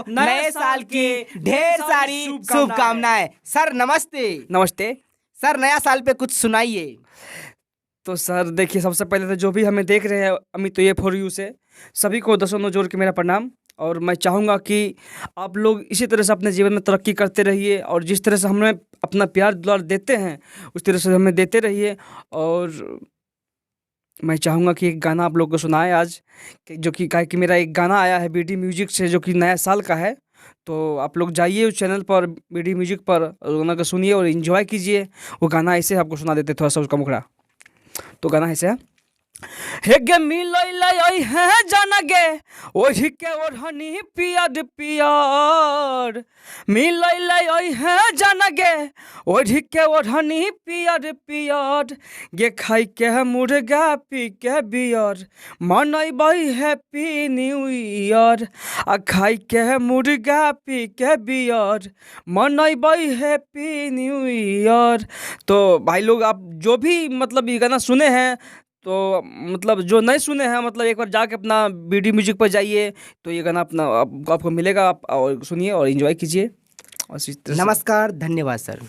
नए साल की ढेर सारी शुभकामनाएं। सर नमस्ते। नमस्ते। सर नया साल पे कुछ सुनाइए। तो सर देखिए, सबसे पहले तो जो भी हमें देख रहे हैं अमित ये फॉर यू से सभी को दसों जोड़ के मेरा प्रणाम। और मैं चाहूँगा कि आप लोग इसी तरह से अपने जीवन में तरक्की करते रहिए और जिस तरह से हमें अपना प्यार दुलार देते हैं उस तरह से हमें देते रहिए। और मैं चाहूँगा कि एक गाना आप लोग को सुनाए आज जो कि का कि मेरा एक गाना आया है बीडी म्यूजिक से जो कि नया साल का है। तो आप लोग जाइए उस चैनल पर बीडी म्यूजिक पर और गाना को सुनिए और इन्जॉय कीजिए। वो गाना ऐसे आपको सुना देते थोड़ा सा उसका मुखड़ा। तो गाना ऐसे है, हे गे मिलई है जाना गे ओढ़ी के ओढ़नी पियर पियर, मिलई है जाना गे ओढ़ी के ओढ़नी पियर पियर, गे खाई के मुर्गा पी के बियर मनैबै हैप्पी न्यू ईयर। आ खाई के मुर्गा पी के बियर मनैबै हैप्पी न्यू ईयर। तो भाई लोग आप जो भी मतलब ये गाना सुने हैं तो मतलब जो नहीं सुने हैं मतलब एक बार जाके अपना बीडी म्यूजिक पर जाइए तो ये गाना अपना आपको मिलेगा। आप और सुनिए और एंजॉय कीजिए। और इसी तरह से नमस्कार, धन्यवाद सर।